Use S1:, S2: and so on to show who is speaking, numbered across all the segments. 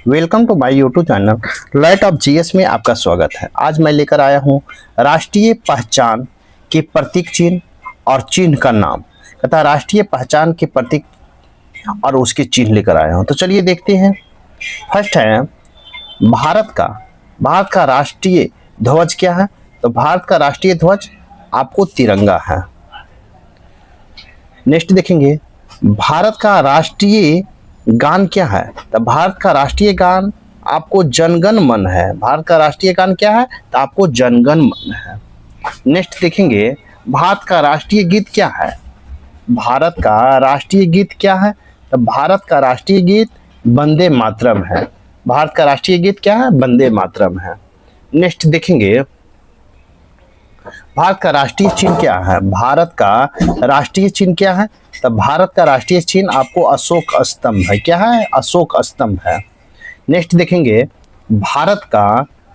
S1: Welcome to my YouTube channel light of GS में आपका स्वागत है। आज मैं लेकर आया हूं राष्ट्रीय पहचान के प्रतीक चिन्ह और चिन्ह का नाम तथा राष्ट्रीय पहचान के प्रतीक और उसके चिन्ह लेकर आया हूं। तो चलिए देखते हैं। फर्स्ट है भारत का राष्ट्रीय ध्वज क्या है? तो भारत का राष्ट्रीय ध्वज आपको तिरंगा है। नेक्स्ट देखेंगे भारत का राष्ट्रीय गान क्या है? तो भारत का राष्ट्रीय गान आपको जनगण मन है। भारत का राष्ट्रीय गान क्या है? तो आपको जनगण मन है। नेक्स्ट देखेंगे भारत का राष्ट्रीय गीत क्या है? भारत का राष्ट्रीय गीत क्या है? तो भारत का राष्ट्रीय गीत वंदे मातरम है। भारत का राष्ट्रीय गीत क्या है? वंदे मातरम है। नेक्स्ट देखेंगे भारत का राष्ट्रीय चिन्ह क्या है? भारत का राष्ट्रीय चिन्ह क्या है? तो भारत का राष्ट्रीय चिन्ह आपको अशोक स्तंभ है। क्या है? अशोक स्तंभ है। नेक्स्ट देखेंगे भारत का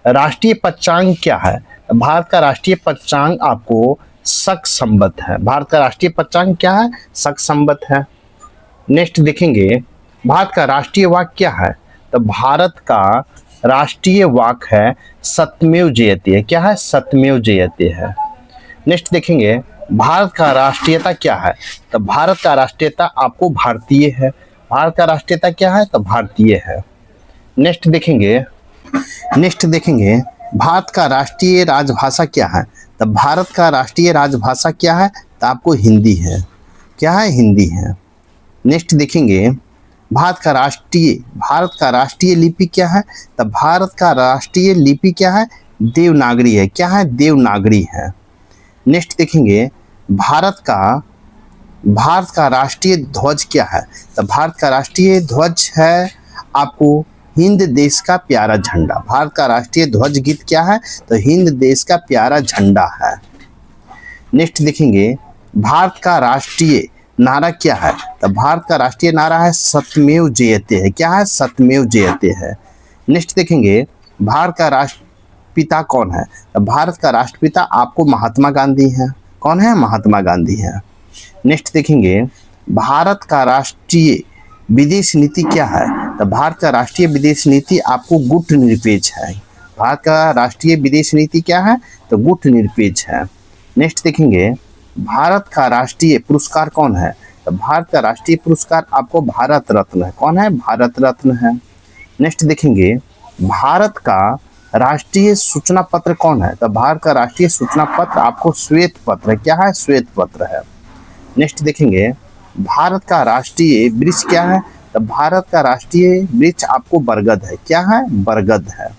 S1: राष्ट्रीय पंचांग क्या है? तो भारत का राष्ट्रीय पंचांग आपको शक संवत है। भारत का राष्ट्रीय पंचांग क्या है? शक संवत है। नेक्स्ट देखेंगे भारत का राष्ट्रीय वाक्य क्या है? तो भारत का राष्ट्रीय वाक्य है सत्यमेव जयते। क्या है? सत्यमेव जयते है। नेक्स्ट देखेंगे भारत का राष्ट्रीयता क्या है? तो भारत का राष्ट्रीयता आपको भारतीय है। भारत का राष्ट्रीयता क्या है? तो भारतीय है। नेक्स्ट देखेंगे भारत का राष्ट्रीय राजभाषा क्या है? तो भारत का राष्ट्रीय राजभाषा क्या है? तो आपको हिंदी है। क्या है? हिंदी है। नेक्स्ट देखेंगे भारत का राष्ट्रीय लिपि क्या है? तो भारत का राष्ट्रीय लिपि क्या है? देवनागरी है। क्या है? देवनागरी है। नेक्स्ट देखेंगे भारत का राष्ट्रीय ध्वज क्या है? तो भारत का राष्ट्रीय ध्वज है आपको हिंद देश का प्यारा झंडा। भारत का राष्ट्रीय ध्वज गीत क्या है? तो हिंद देश का प्यारा झंडा है। नेक्स्ट देखेंगे भारत का राष्ट्रीय नारा क्या है? तो भारत का राष्ट्रीय नारा है सत्यमेव जयते है। क्या है? सत्यमेव जयते है। नेक्स्ट देखेंगे भारत का राष्ट्रपिता कौन है? तो भारत का राष्ट्रपिता आपको महात्मा गांधी है। कौन है? महात्मा गांधी है। नेक्स्ट देखेंगे भारत का राष्ट्रीय विदेश नीति क्या है? तो भारत का राष्ट्रीय विदेश नीति आपको गुटनिरपेक्ष है। भारत का राष्ट्रीय विदेश नीति क्या है? तो गुटनिरपेक्ष है। नेक्स्ट देखेंगे भारत का राष्ट्रीय पुरस्कार कौन है? तो भारत का राष्ट्रीय पुरस्कार आपको भारत रत्न है। कौन है? भारत रत्न है। नेक्स्ट देखेंगे भारत का राष्ट्रीय सूचना पत्र कौन है? तो भारत का राष्ट्रीय सूचना पत्र आपको श्वेत पत्र है। क्या है? श्वेत पत्र है। नेक्स्ट देखेंगे भारत का राष्ट्रीय वृक्ष क्या है? तो भारत का राष्ट्रीय वृक्ष आपको बरगद है। क्या है? बरगद है।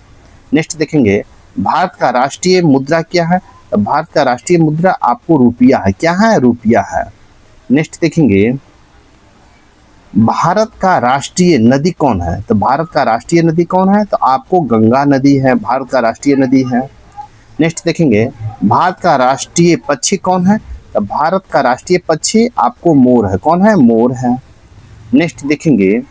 S1: नेक्स्ट देखेंगे भारत का राष्ट्रीय मुद्रा क्या है? तो भारत का राष्ट्रीय मुद्रा आपको रुपया है। क्या है? रुपया है। नेक्स्ट देखेंगे भारत का राष्ट्रीय नदी कौन है? तो भारत का राष्ट्रीय नदी कौन है? तो आपको गंगा नदी है। भारत का राष्ट्रीय नदी है। नेक्स्ट देखेंगे भारत का राष्ट्रीय पक्षी कौन है? तो भारत का राष्ट्रीय पक्षी आपको मोर है। कौन है? मोर है। नेक्स्ट देखेंगे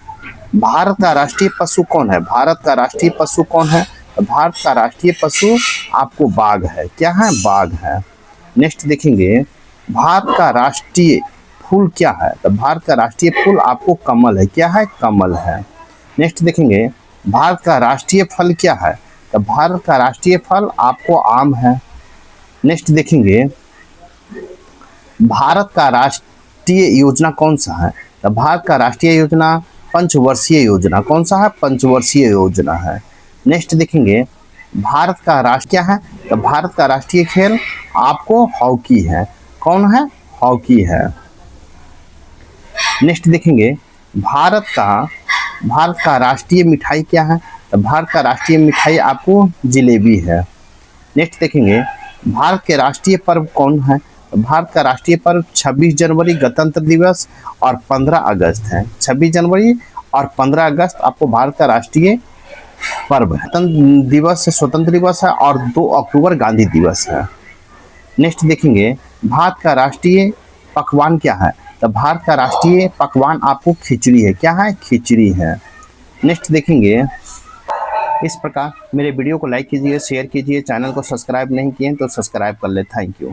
S1: भारत का राष्ट्रीय पशु कौन है? भारत का राष्ट्रीय पशु कौन है? तो भारत का राष्ट्रीय पशु आपको बाघ है। क्या है? बाघ है। नेक्स्ट देखेंगे भारत का राष्ट्रीय फूल क्या है? तो भारत का राष्ट्रीय फूल आपको कमल है। क्या है? कमल है। नेक्स्ट देखेंगे भारत का राष्ट्रीय फल क्या है? तो भारत का राष्ट्रीय फल आपको आम है। नेक्स्ट देखेंगे भारत का राष्ट्रीय योजना कौन सा है? तो भारत का राष्ट्रीय योजना पंचवर्षीय योजना। कौन सा है? पंचवर्षीय योजना है। नेक्स्ट देखेंगे भारत का राष्ट्र क्या है? तो भारत का राष्ट्रीय खेल आपको हॉकी है। कौन है? हॉकी है। नेक्स्ट देखेंगे भारत का राष्ट्रीय मिठाई क्या है? तो भारत का राष्ट्रीय मिठाई आपको जिलेबी है। नेक्स्ट देखेंगे भारत के राष्ट्रीय पर्व कौन है? तो भारत का राष्ट्रीय पर्व 26 जनवरी गणतंत्र दिवस और 15 अगस्त है। 26 जनवरी और 15 अगस्त आपको भारत का राष्ट्रीय पर्व है। गणतंत्र दिवस स्वतंत्र दिवस है और 2 अक्टूबर गांधी दिवस है। नेक्स्ट देखेंगे भारत का राष्ट्रीय पकवान क्या है? तो भारत का राष्ट्रीय पकवान आपको खिचड़ी है। क्या है? खिचड़ी है। नेक्स्ट देखेंगे इस प्रकार मेरे वीडियो को लाइक कीजिए, शेयर कीजिए, चैनल को सब्सक्राइब नहीं किए तो सब्सक्राइब कर ले। Thank you.